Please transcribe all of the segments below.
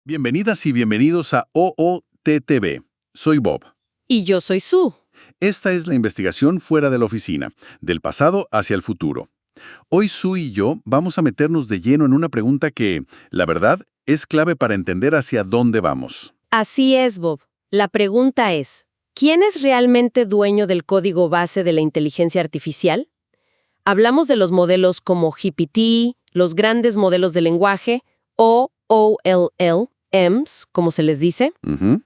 Bienvenidas y bienvenidos a OOTTV. Soy Bob. Y yo soy Sue. Esta es la investigación fuera de la oficina, del pasado hacia el futuro. Hoy Sue y yo vamos a meternos de lleno en una pregunta que, la verdad, es clave para entender hacia dónde vamos. Así es, Bob. La pregunta es, ¿quién es realmente dueño del código base de la inteligencia artificial? Hablamos de los modelos como GPT, los grandes modelos de lenguaje, o OLLMs, como se les dice, Ujú.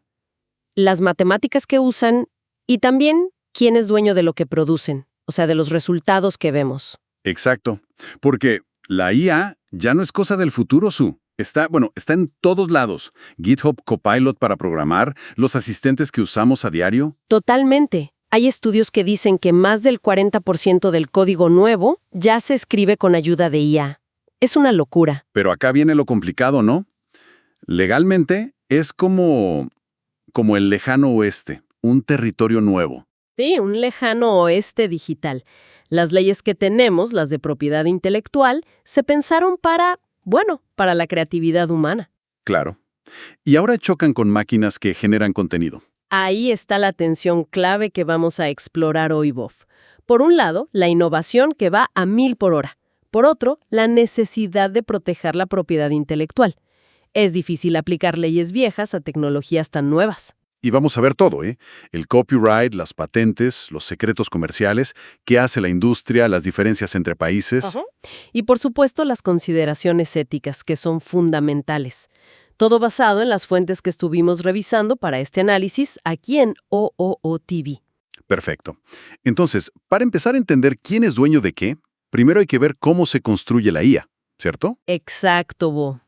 las matemáticas que usan y también quién es dueño de lo que producen, o sea, de los resultados que vemos. Exacto. Porque la IA ya no es cosa del futuro, Sue. Está en todos lados. GitHub Copilot para programar, los asistentes que usamos a diario. Totalmente. Hay estudios que dicen que más del 40% del código nuevo ya se escribe con ayuda de IA. Es una locura. Pero acá viene lo complicado, ¿no? Legalmente es como el lejano oeste, un territorio nuevo. Sí, un lejano oeste digital. Las leyes que tenemos, las de propiedad intelectual, se pensaron para la creatividad humana. Claro. Y ahora chocan con máquinas que generan contenido. Ahí está la tensión clave que vamos a explorar hoy, Bob. Por un lado, la innovación que va a 1000 por hora. Por otro, la necesidad de proteger la propiedad intelectual. Es difícil aplicar leyes viejas a tecnologías tan nuevas. Y vamos a ver todo, ¿eh? El copyright, las patentes, los secretos comerciales, qué hace la industria, las diferencias entre países. Ajá. Y por supuesto, las consideraciones éticas, que son fundamentales. Todo basado en las fuentes que estuvimos revisando para este análisis aquí en OOTV. Perfecto. Entonces, para empezar a entender quién es dueño de qué, primero hay que ver cómo se construye la IA, ¿cierto? Exacto, Bo.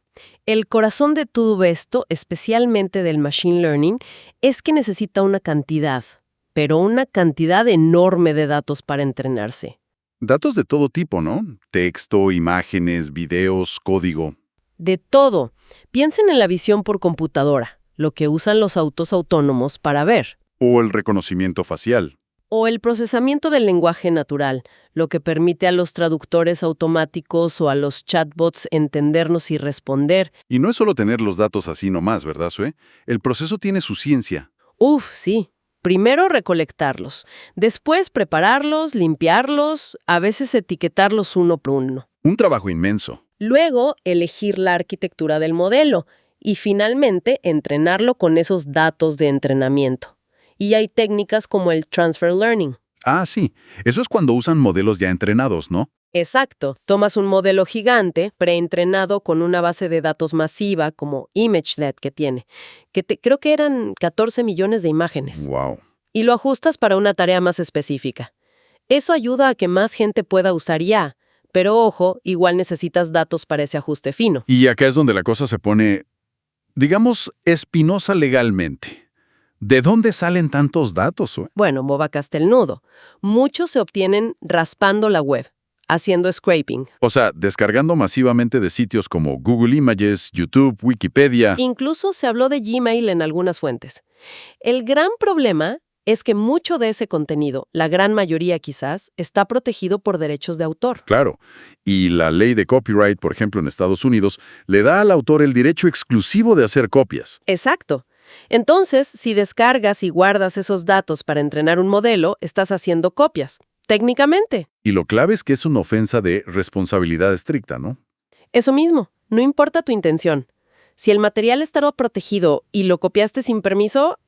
El corazón de todo esto, especialmente del machine learning, es que necesita una cantidad, pero una cantidad enorme de datos para entrenarse. Datos de todo tipo, ¿no? Texto, imágenes, videos, código. De todo. Piensen en la visión por computadora, lo que usan los autos autónomos para ver. O el reconocimiento facial. O el procesamiento del lenguaje natural, lo que permite a los traductores automáticos o a los chatbots entendernos y responder. Y no es solo tener los datos así nomás, ¿verdad, Sue? El proceso tiene su ciencia. Sí. Primero recolectarlos, después prepararlos, limpiarlos, a veces etiquetarlos uno por uno. Un trabajo inmenso. Luego, elegir la arquitectura del modelo y finalmente entrenarlo con esos datos de entrenamiento. Y hay técnicas como el transfer learning. Ah, sí. Eso es cuando usan modelos ya entrenados, ¿no? Exacto. Tomas un modelo gigante, preentrenado con una base de datos masiva como ImageNet que tiene, creo que eran 14 millones de imágenes. Wow. Y lo ajustas para una tarea más específica. Eso ayuda a que más gente pueda usar IA, pero ojo, igual necesitas datos para ese ajuste fino. Y acá es donde la cosa se pone, digamos, espinosa legalmente. ¿De dónde salen tantos datos, Sue? Bueno, Boba Castelnudo. Muchos se obtienen raspando la web, haciendo scraping. O sea, descargando masivamente de sitios como Google Images, YouTube, Wikipedia. Incluso se habló de Gmail en algunas fuentes. El gran problema es que mucho de ese contenido, la gran mayoría quizás, está protegido por derechos de autor. Claro. Y la ley de copyright, por ejemplo, en Estados Unidos, le da al autor el derecho exclusivo de hacer copias. Exacto. Entonces, si descargas y guardas esos datos para entrenar un modelo, estás haciendo copias, técnicamente. Y lo clave es que es una ofensa de responsabilidad estricta, ¿no? Eso mismo, no importa tu intención. Si el material estará protegido y lo copiaste sin permiso,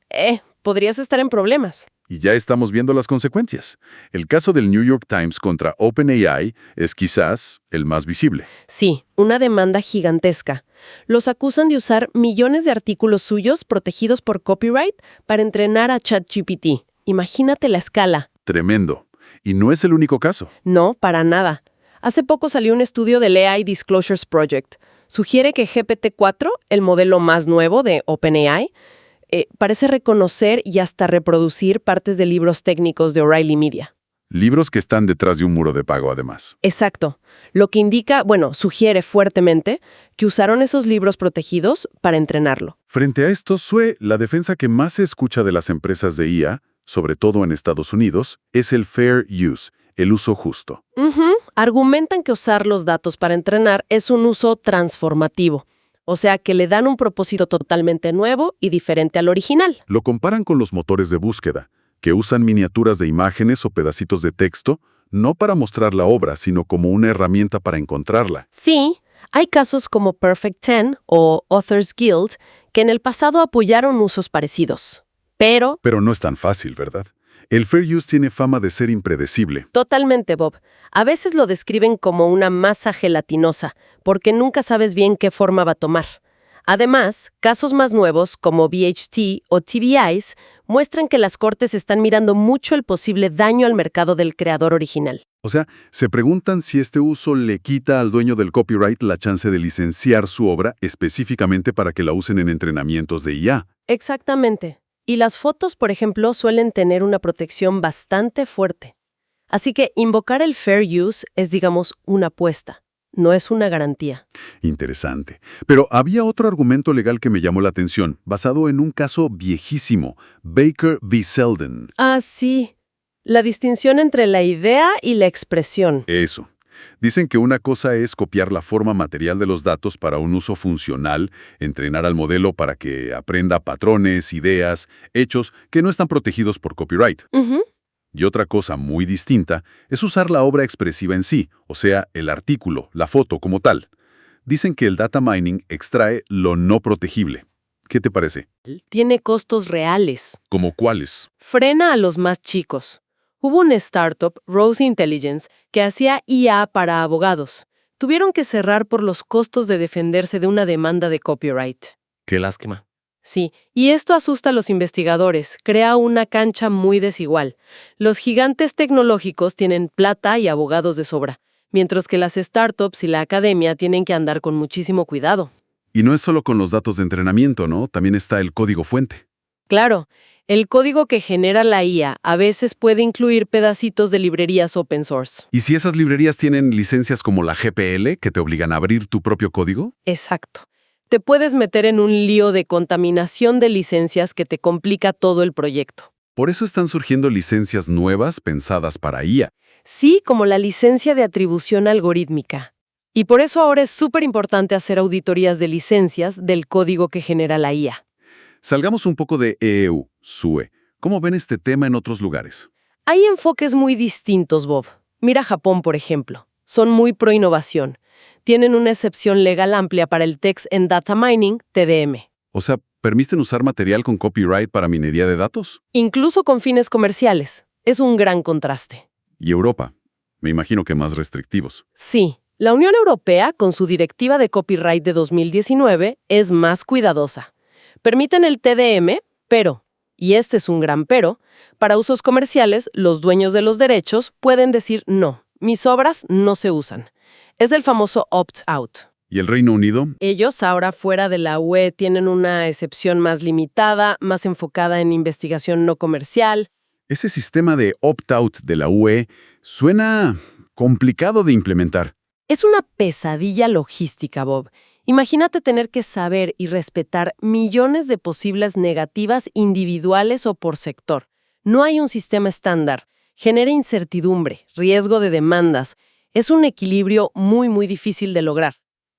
podrías estar en problemas. Y ya estamos viendo las consecuencias. El caso del New York Times contra OpenAI es quizás el más visible. Sí, una demanda gigantesca. Los acusan de usar millones de artículos suyos protegidos por copyright para entrenar a ChatGPT. Imagínate la escala. Tremendo. Y no es el único caso. No, para nada. Hace poco salió un estudio del AI Disclosures Project. Sugiere que GPT-4, el modelo más nuevo de OpenAI, parece reconocer y hasta reproducir partes de libros técnicos de O'Reilly Media. Libros que están detrás de un muro de pago, además. Exacto. Lo que indica, sugiere fuertemente que usaron esos libros protegidos para entrenarlo. Frente a esto, Sue, la defensa que más se escucha de las empresas de IA, sobre todo en Estados Unidos, es el fair use, el uso justo. Argumentan que usar los datos para entrenar es un uso transformativo. O sea, que le dan un propósito totalmente nuevo y diferente al original. Lo comparan con los motores de búsqueda, que usan miniaturas de imágenes o pedacitos de texto, no para mostrar la obra, sino como una herramienta para encontrarla. Sí, hay casos como Perfect 10 o Authors Guild que en el pasado apoyaron usos parecidos. Pero, Pero no es tan fácil, ¿verdad? El Fair Use tiene fama de ser impredecible. totalmente, Bob. A veces lo describen como una masa gelatinosa, porque nunca sabes bien qué forma va a tomar. Además, casos más nuevos, como VHT o TBIs, muestran que las cortes están mirando mucho el posible daño al mercado del creador original. O sea, se preguntan si este uso le quita al dueño del copyright la chance de licenciar su obra específicamente para que la usen en entrenamientos de IA. Exactamente. Y las fotos, por ejemplo, suelen tener una protección bastante fuerte. Así que invocar el fair use es, digamos, una apuesta, no es una garantía. Interesante. Pero había otro argumento legal que me llamó la atención, basado en un caso viejísimo, Baker v. Selden. Ah, sí. La distinción entre la idea y la expresión. Eso. Dicen que una cosa es copiar la forma material de los datos para un uso funcional, entrenar al modelo para que aprenda patrones, ideas, hechos que no están protegidos por copyright. Ujú. Y otra cosa muy distinta es usar la obra expresiva en sí, o sea, el artículo, la foto como tal. Dicen que el data mining extrae lo no protegible. ¿Qué te parece? Tiene costos reales. ¿Como cuáles? Frena a los más chicos. Hubo una startup, Rose Intelligence, que hacía IA para abogados. Tuvieron que cerrar por los costos de defenderse de una demanda de copyright. Qué lástima. Sí, y esto asusta a los investigadores, crea una cancha muy desigual. Los gigantes tecnológicos tienen plata y abogados de sobra, mientras que las startups y la academia tienen que andar con muchísimo cuidado. Y no es solo con los datos de entrenamiento, ¿no? También está el código fuente. Claro, el código que genera la IA a veces puede incluir pedacitos de librerías open source. ¿Y si esas librerías tienen licencias como la GPL que te obligan a abrir tu propio código? Exacto. Te puedes meter en un lío de contaminación de licencias que te complica todo el proyecto. Por eso están surgiendo licencias nuevas pensadas para IA. Sí, como la licencia de atribución algorítmica. Y por eso ahora es súper importante hacer auditorías de licencias del código que genera la IA. Salgamos un poco de EU, SUE. ¿Cómo ven este tema en otros lugares? Hay enfoques muy distintos, Bob. Mira Japón, por ejemplo. Son muy pro innovación. Tienen una excepción legal amplia para el Text and Data Mining, TDM. O sea, ¿permiten usar material con copyright para minería de datos? Incluso con fines comerciales. Es un gran contraste. ¿Y Europa? Me imagino que más restrictivos. Sí, la Unión Europea, con su Directiva de Copyright de 2019, es más cuidadosa. Permiten el TDM, pero, y este es un gran pero, para usos comerciales, los dueños de los derechos pueden decir no, mis obras no se usan. Es el famoso opt-out. ¿Y el Reino Unido? Ellos, ahora fuera de la UE, tienen una excepción más limitada, más enfocada en investigación no comercial. Ese sistema de opt-out de la UE suena complicado de implementar. Es una pesadilla logística, Bob. Imagínate tener que saber y respetar millones de posibles negativas individuales o por sector. No hay un sistema estándar. Genera incertidumbre, riesgo de demandas. Es un equilibrio muy difícil de lograr.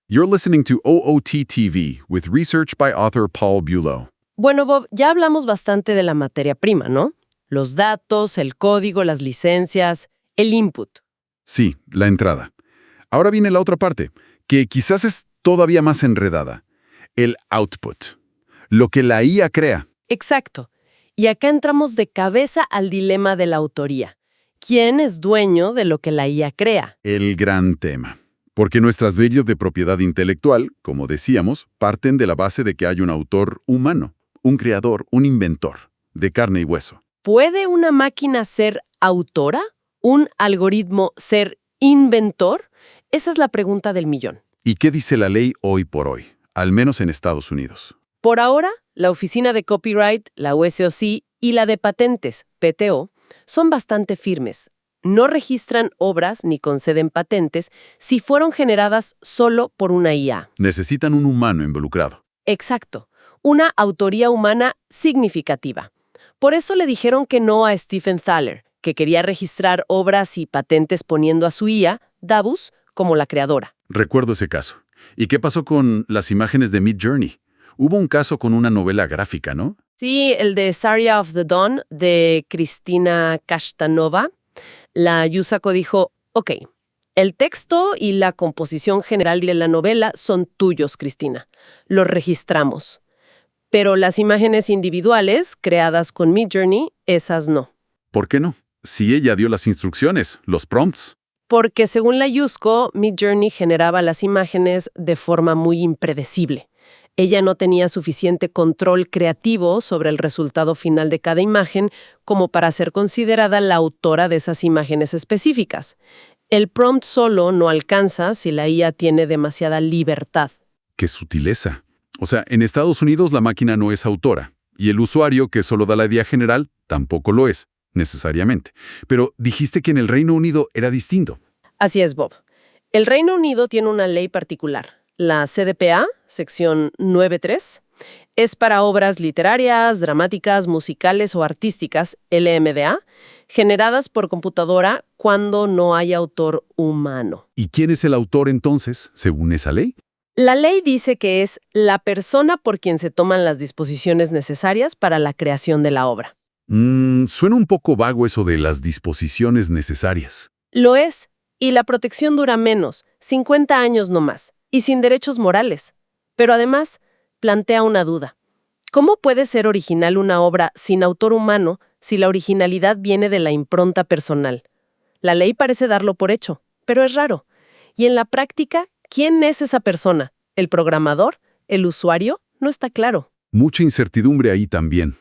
You're listening to OOT TV with research by author Paul Bulow. Bueno, Bob, ya hablamos bastante de la materia prima, ¿no? Los datos, el código, las licencias, el input. Sí, la entrada. Ahora viene la otra parte, que quizás es todavía más enredada. El output. Lo que la IA crea. Exacto. Y acá entramos de cabeza al dilema de la autoría. ¿Quién es dueño de lo que la IA crea? El gran tema. Porque nuestras leyes de propiedad intelectual, como decíamos, parten de la base de que hay un autor humano, un creador, un inventor, de carne y hueso. ¿Puede una máquina ser autora? ¿Un algoritmo ser inventor? Esa es la pregunta del millón. ¿Y qué dice la ley hoy por hoy? Al menos en Estados Unidos. Por ahora, la Oficina de Copyright, la USOC y la de Patentes, PTO, son bastante firmes. No registran obras ni conceden patentes si fueron generadas solo por una IA. Necesitan un humano involucrado. Exacto, una autoría humana significativa. Por eso le dijeron que no a Stephen Thaler, que quería registrar obras y patentes poniendo a su IA, Davus, como la creadora. Recuerdo ese caso. ¿Y qué pasó con las imágenes de Midjourney? Hubo un caso con una novela gráfica, ¿no? Sí, el de Zarya of the Dawn de Cristina Kashtanova. La Yusako dijo, ok, el texto y la composición general de la novela son tuyos, Cristina. Los registramos. Pero las imágenes individuales, creadas con Midjourney, esas no. ¿Por qué no? Si ella dio las instrucciones, los prompts. Porque según la Yusko, Midjourney generaba las imágenes de forma muy impredecible. Ella no tenía suficiente control creativo sobre el resultado final de cada imagen como para ser considerada la autora de esas imágenes específicas. El prompt solo no alcanza si la IA tiene demasiada libertad. ¡Qué sutileza! O sea, en Estados Unidos la máquina no es autora, y el usuario que solo da la idea general tampoco lo es, necesariamente. Pero dijiste que en el Reino Unido era distinto. Así es, Bob. El Reino Unido tiene una ley particular. La CDPA, sección 9.3, es para obras literarias, dramáticas, musicales o artísticas, LMDA, generadas por computadora cuando no hay autor humano. ¿Y quién es el autor entonces, según esa ley? La ley dice que es la persona por quien se toman las disposiciones necesarias para la creación de la obra. Suena un poco vago eso de las disposiciones necesarias. Lo es, y la protección dura menos, 50 años no más, y sin derechos morales. Pero además, plantea una duda. ¿Cómo puede ser original una obra sin autor humano si la originalidad viene de la impronta personal? La ley parece darlo por hecho, pero es raro. Y en la práctica, ¿quién es esa persona? ¿El programador? ¿El usuario? No está claro. Mucha incertidumbre ahí también.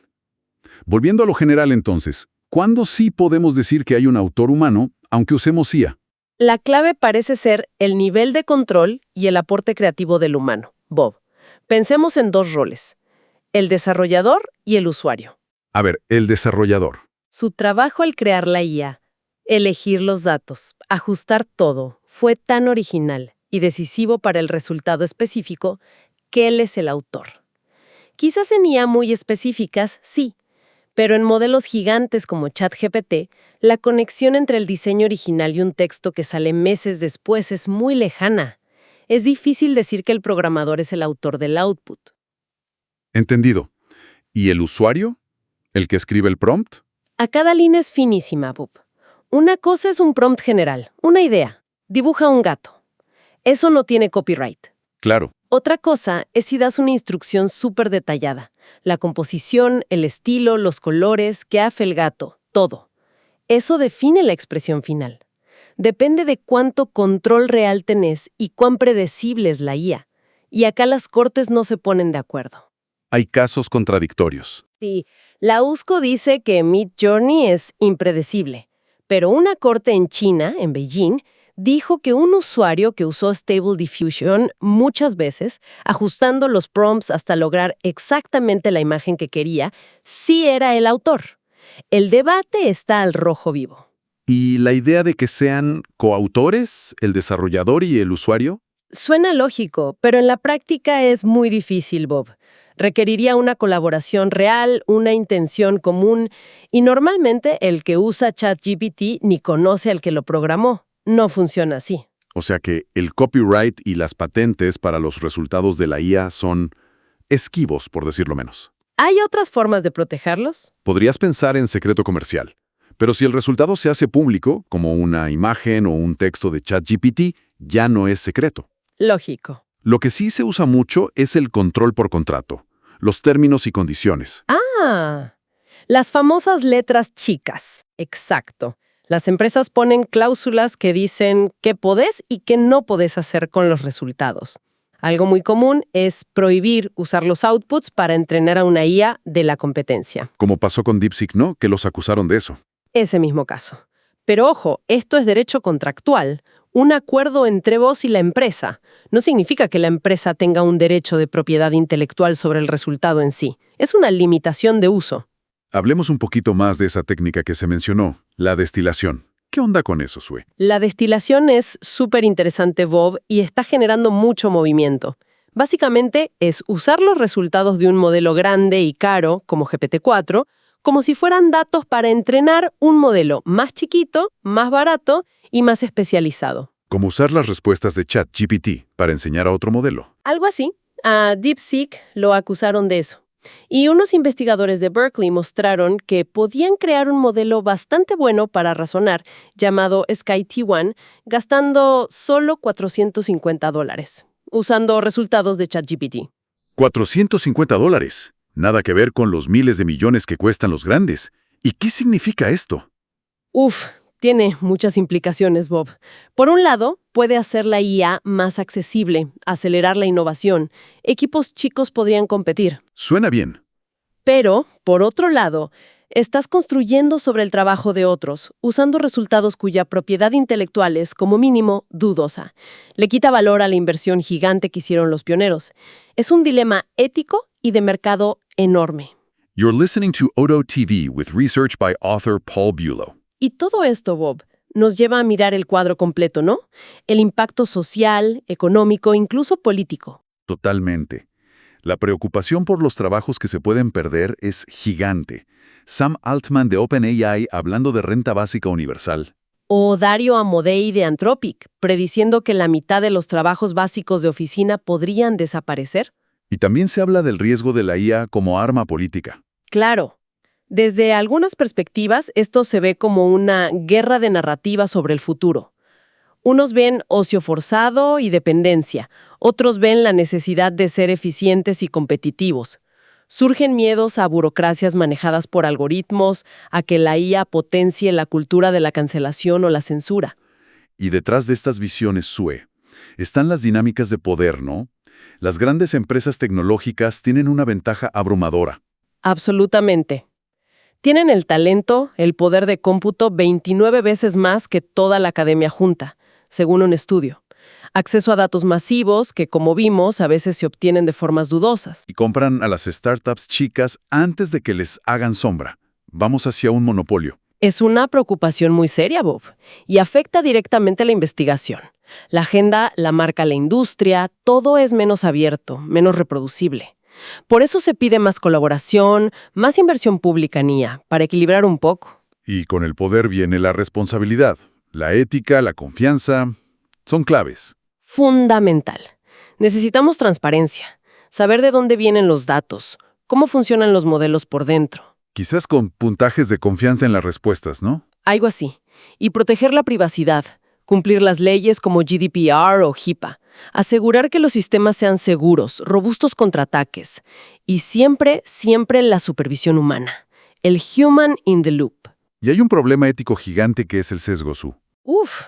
Volviendo a lo general entonces, ¿cuándo sí podemos decir que hay un autor humano, aunque usemos IA? La clave parece ser el nivel de control y el aporte creativo del humano. Bob, pensemos en dos roles, el desarrollador y el usuario. A ver, el desarrollador. Su trabajo al crear la IA, elegir los datos, ajustar todo, fue tan original y decisivo para el resultado específico que él es el autor. Quizás en IA muy específicas, sí, pero en modelos gigantes como ChatGPT, la conexión entre el diseño original y un texto que sale meses después es muy lejana. Es difícil decir que el programador es el autor del output. Entendido. ¿Y el usuario? ¿El que escribe el prompt? A cada línea es finísima, Bob. Una cosa es un prompt general, una idea. Dibuja un gato. Eso no tiene copyright. Claro. Otra cosa es si das una instrucción súper detallada. La composición, el estilo, los colores, qué hace el gato, todo. Eso define la expresión final. Depende de cuánto control real tenés y cuán predecible es la IA. Y acá las cortes no se ponen de acuerdo. Hay casos contradictorios. Sí, la USCO dice que Midjourney es impredecible, pero una corte en China, en Beijing, dijo que un usuario que usó Stable Diffusion muchas veces, ajustando los prompts hasta lograr exactamente la imagen que quería, sí era el autor. El debate está al rojo vivo. ¿Y la idea de que sean coautores, el desarrollador y el usuario? Suena lógico, pero en la práctica es muy difícil, Bob. Requeriría una colaboración real, una intención común, y normalmente el que usa ChatGPT ni conoce al que lo programó. No funciona así. O sea que el copyright y las patentes para los resultados de la IA son esquivos, por decirlo menos. ¿Hay otras formas de protegerlos? Podrías pensar en secreto comercial, pero si el resultado se hace público, como una imagen o un texto de ChatGPT, ya no es secreto. Lógico. Lo que sí se usa mucho es el control por contrato, los términos y condiciones. Ah, las famosas letras chicas. Exacto. Las empresas ponen cláusulas que dicen qué podés y qué no podés hacer con los resultados. Algo muy común es prohibir usar los outputs para entrenar a una IA de la competencia. Como pasó con DeepSeek, ¿no? Que los acusaron de eso. Ese mismo caso. Pero ojo, esto es derecho contractual, un acuerdo entre vos y la empresa. No significa que la empresa tenga un derecho de propiedad intelectual sobre el resultado en sí. Es una limitación de uso. Hablemos un poquito más de esa técnica que se mencionó, la destilación. ¿Qué onda con eso, Sue? La destilación es súper interesante, Bob, y está generando mucho movimiento. Básicamente es usar los resultados de un modelo grande y caro, como GPT-4, como si fueran datos para entrenar un modelo más chiquito, más barato y más especializado. Como usar las respuestas de ChatGPT para enseñar a otro modelo. Algo así. A DeepSeek lo acusaron de eso. Y unos investigadores de Berkeley mostraron que podían crear un modelo bastante bueno para razonar, llamado SkyT1, gastando solo $450, usando resultados de ChatGPT. $450. Nada que ver con los miles de millones que cuestan los grandes. ¿Y qué significa esto? Tiene muchas implicaciones, Bob. Por un lado, puede hacer la IA más accesible, acelerar la innovación. Equipos chicos podrían competir. Suena bien. Pero, por otro lado, estás construyendo sobre el trabajo de otros, usando resultados cuya propiedad intelectual es, como mínimo, dudosa. Le quita valor a la inversión gigante que hicieron los pioneros. Es un dilema ético y de mercado enorme. You're listening to Odo TV with research by author Paul Bulow. Y todo esto, Bob, nos lleva a mirar el cuadro completo, ¿no? El impacto social, económico, incluso político. Totalmente. La preocupación por los trabajos que se pueden perder es gigante. Sam Altman de OpenAI hablando de renta básica universal. O Dario Amodei de Anthropic, prediciendo que la mitad de los trabajos básicos de oficina podrían desaparecer. Y también se habla del riesgo de la IA como arma política. Claro. Desde algunas perspectivas, esto se ve como una guerra de narrativa sobre el futuro. Unos ven ocio forzado y dependencia, otros ven la necesidad de ser eficientes y competitivos. Surgen miedos a burocracias manejadas por algoritmos, a que la IA potencie la cultura de la cancelación o la censura. Y detrás de estas visiones, Sue, están las dinámicas de poder, ¿no? Las grandes empresas tecnológicas tienen una ventaja abrumadora. Absolutamente. Tienen el talento, el poder de cómputo 29 veces más que toda la academia junta, según un estudio. Acceso a datos masivos que, como vimos, a veces se obtienen de formas dudosas. Y compran a las startups chicas antes de que les hagan sombra. Vamos hacia un monopolio. Es una preocupación muy seria, Bob, y afecta directamente la investigación. La agenda la marca la industria, todo es menos abierto, menos reproducible. Por eso se pide más colaboración, más inversión pública en IA, para equilibrar un poco. Y con el poder viene la responsabilidad. La ética, la confianza, son claves. Fundamental. Necesitamos transparencia, saber de dónde vienen los datos, cómo funcionan los modelos por dentro. Quizás con puntajes de confianza en las respuestas, ¿no? Algo así. Y proteger la privacidad, cumplir las leyes como GDPR o HIPAA, asegurar que los sistemas sean seguros, robustos contra ataques. Y siempre la supervisión humana. El human in the loop. Y hay un problema ético gigante que es el sesgo, Sue.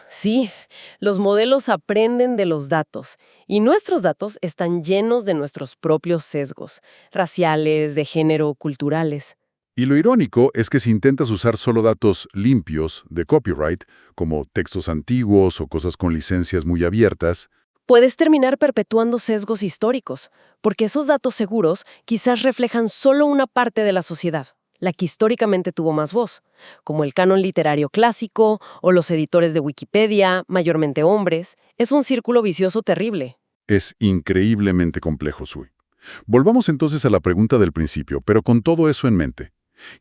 Sí. Los modelos aprenden de los datos. Y nuestros datos están llenos de nuestros propios sesgos, raciales, de género, culturales. Y lo irónico es que si intentas usar solo datos limpios de copyright, como textos antiguos o cosas con licencias muy abiertas, puedes terminar perpetuando sesgos históricos, porque esos datos seguros quizás reflejan solo una parte de la sociedad, la que históricamente tuvo más voz, como el canon literario clásico o los editores de Wikipedia, mayormente hombres. Es un círculo vicioso terrible. Es increíblemente complejo, Sue. Volvamos entonces a la pregunta del principio, pero con todo eso en mente.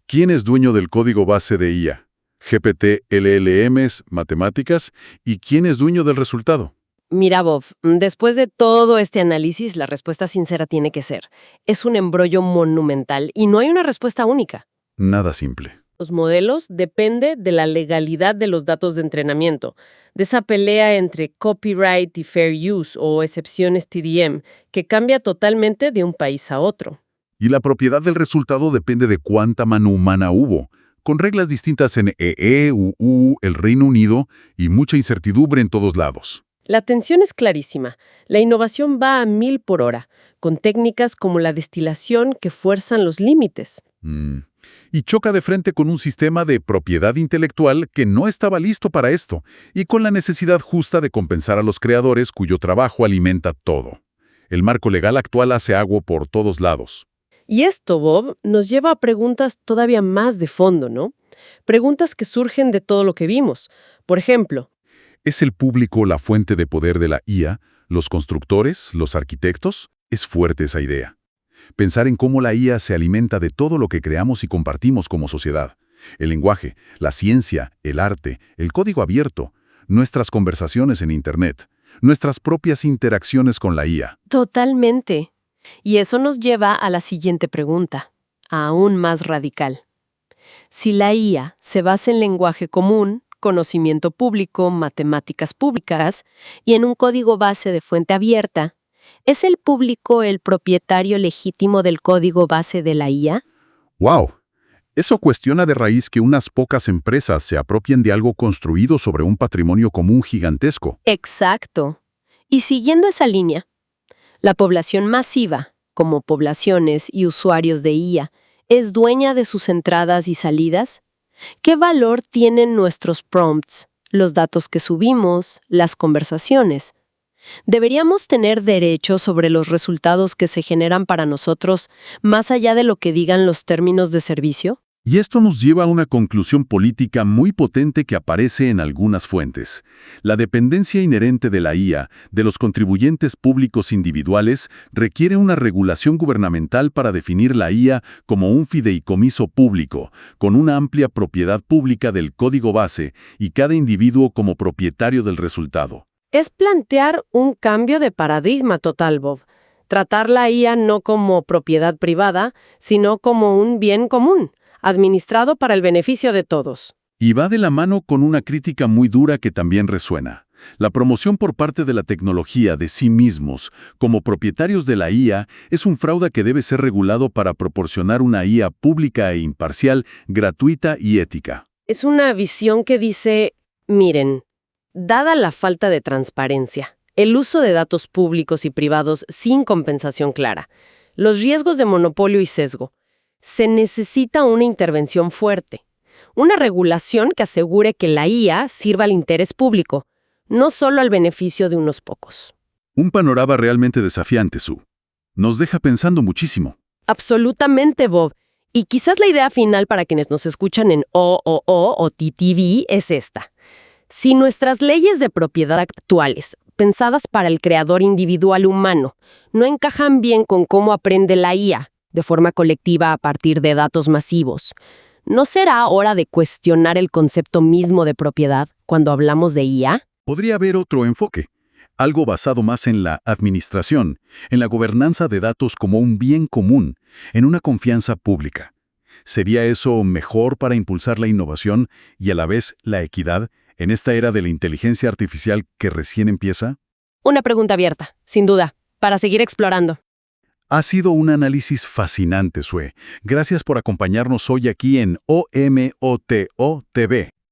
¿Quién es dueño del código base de IA? GPT, LLMs, matemáticas, ¿y quién es dueño del resultado? Mira, Bob, después de todo este análisis, la respuesta sincera tiene que ser: es un embrollo monumental y no hay una respuesta única. Nada simple. Los modelos depende de la legalidad de los datos de entrenamiento, de esa pelea entre copyright y fair use o excepciones TDM, que cambia totalmente de un país a otro. Y la propiedad del resultado depende de cuánta mano humana hubo, con reglas distintas en EE, UU, el Reino Unido y mucha incertidumbre en todos lados. La tensión es clarísima. La innovación va a 1000 por hora, con técnicas como la destilación que fuerzan los límites. Y choca de frente con un sistema de propiedad intelectual que no estaba listo para esto, y con la necesidad justa de compensar a los creadores cuyo trabajo alimenta todo. El marco legal actual hace agua por todos lados. Y esto, Bob, nos lleva a preguntas todavía más de fondo, ¿no? Preguntas que surgen de todo lo que vimos. Por ejemplo, ¿es el público la fuente de poder de la IA? ¿Los constructores? ¿Los arquitectos? Es fuerte esa idea. Pensar en cómo la IA se alimenta de todo lo que creamos y compartimos como sociedad. El lenguaje, la ciencia, el arte, el código abierto. nuestras conversaciones en Internet, nuestras propias interacciones con la IA. Totalmente. Y eso nos lleva a la siguiente pregunta, aún más radical. Si la IA se basa en lenguaje común, conocimiento público, matemáticas públicas y en un código base de fuente abierta, ¿es el público el propietario legítimo del código base de la IA? ¡Wow! Eso cuestiona de raíz que unas pocas empresas se apropien de algo construido sobre un patrimonio común gigantesco. Exacto. Y siguiendo esa línea, la población masiva, como poblaciones y usuarios de IA, ¿es dueña de sus entradas y salidas? ¿Qué valor tienen nuestros prompts, los datos que subimos, las conversaciones? ¿Deberíamos tener derechos sobre los resultados que se generan para nosotros, más allá de lo que digan los términos de servicio? Y esto nos lleva a una conclusión política muy potente que aparece en algunas fuentes. La dependencia inherente de la IA, de los contribuyentes públicos individuales, requiere una regulación gubernamental para definir la IA como un fideicomiso público, con una amplia propiedad pública del código base y cada individuo como propietario del resultado. Es plantear un cambio de paradigma total, Bob. Tratar la IA no como propiedad privada, sino como un bien común, administrado para el beneficio de todos. Y va de la mano con una crítica muy dura que también resuena. La promoción por parte de la tecnología de sí mismos, como propietarios de la IA, es un fraude que debe ser regulado para proporcionar una IA pública e imparcial, gratuita y ética. Es una visión que dice, miren, dada la falta de transparencia, el uso de datos públicos y privados sin compensación clara, los riesgos de monopolio y sesgo, se necesita una intervención fuerte, una regulación que asegure que la IA sirva al interés público, no solo al beneficio de unos pocos. Un panorama realmente desafiante, Sue. Nos deja pensando muchísimo. Absolutamente, Bob. Y quizás la idea final para quienes nos escuchan en OOO o TTV es esta. Si nuestras leyes de propiedad actuales, pensadas para el creador individual humano, no encajan bien con cómo aprende la IA, de forma colectiva a partir de datos masivos, ¿no será hora de cuestionar el concepto mismo de propiedad cuando hablamos de IA? Podría haber otro enfoque, algo basado más en la administración, en la gobernanza de datos como un bien común, en una confianza pública. ¿Sería eso mejor para impulsar la innovación y a la vez la equidad en esta era de la inteligencia artificial que recién empieza? Una pregunta abierta, sin duda, para seguir explorando. Ha sido un análisis fascinante, Sue. Gracias por acompañarnos hoy aquí en OMOTO TV.